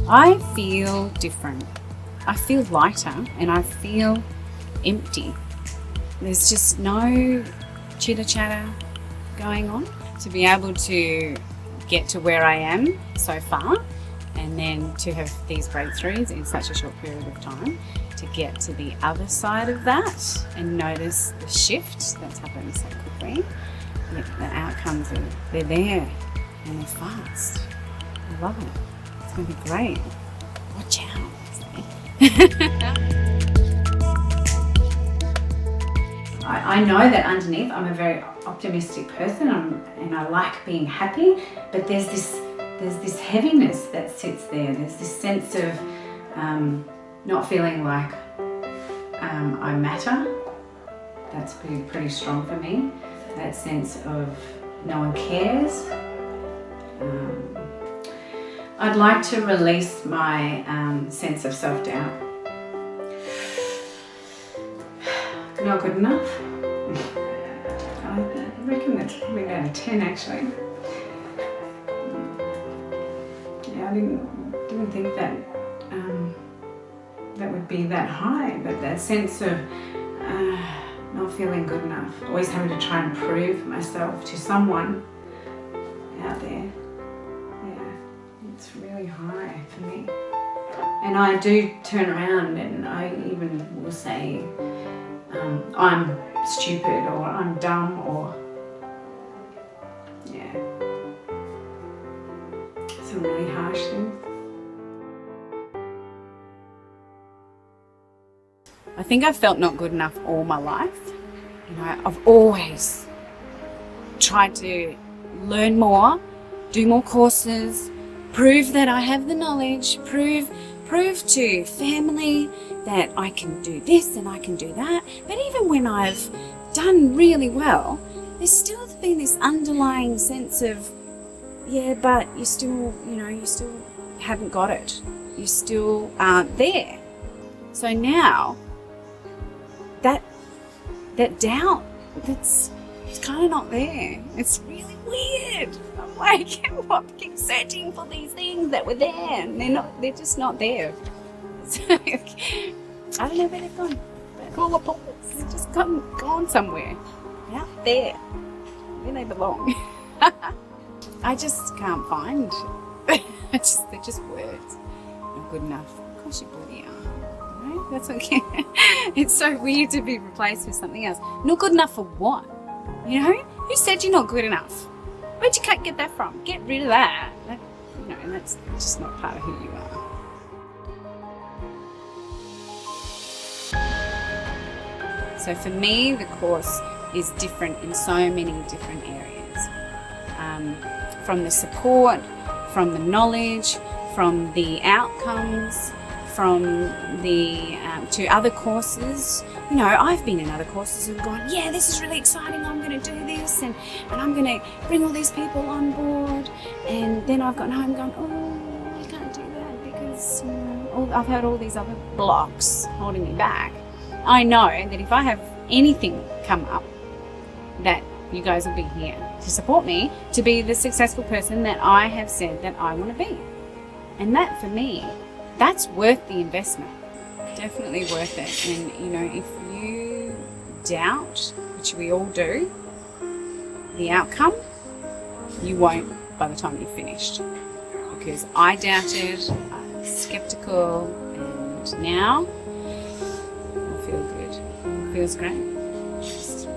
I feel different. I feel lighter and I feel empty. There's just no chitter chatter going on. To be able to get to where I am so far and then to have these breakthroughs in such a short period of time, to get to the other side of that and notice the shift that's happened so quickly. Yeah, the outcomes they're there and they're fast. I love it. It's going to be great. Watch out. I know that underneath I'm a very optimistic person and I like being happy, but there's this heaviness that sits there. There's this sense of not feeling like I matter. That's pretty strong for me. That sense of no one cares. I'd like to release my sense of self-doubt. Not good enough. I reckon that's probably out of 10 actually. Yeah, I didn't think that that would be that high, but that sense of not feeling good enough, always having to try and prove myself to someone out there. Yeah, it's really high for me. And I do turn around and I even will say, I'm stupid or I'm dumb or yeah, some really harsh things. I think I've felt not good enough all my life. You know, I've always tried to learn more, do more courses, prove that I have the knowledge, prove to family that I can do this and I can do that. But even when I've done really well, there's still been this underlying sense of, yeah, but you still haven't got it. You still aren't there. So now that doubt, it's kind of not there. It's really weird. I'm like, I keep searching for these things that were there and they're just not there. I don't know where they've gone. Call the police. They've just gone somewhere. They're out there. Where they belong. I just can't find. They're just words. Not good enough. Of course you bloody are. No, that's okay. It's so weird to be replaced with something else. Not good enough for what? You know? Who said you're not good enough? Where'd you get that from? Get rid of that. That's just not part of who you are. So for me, the course is different in so many different areas. From the support, from the knowledge, from the outcomes, from the to other courses. You know, I've been in other courses and gone, yeah, this is really exciting, I'm going to do this and I'm going to bring all these people on board, and then I've gotten home and gone, oh, I can't do that because I've had all these other blocks holding me back. I know that if I have anything come up, that you guys will be here to support me to be the successful person that I have said that I want to be. And that, for me, that's worth the investment. Definitely worth it. And, you know, if you doubt, which we all do, the outcome, you won't by the time you've finished. Because I doubted, I was skeptical, and now I feel good. It feels great. Just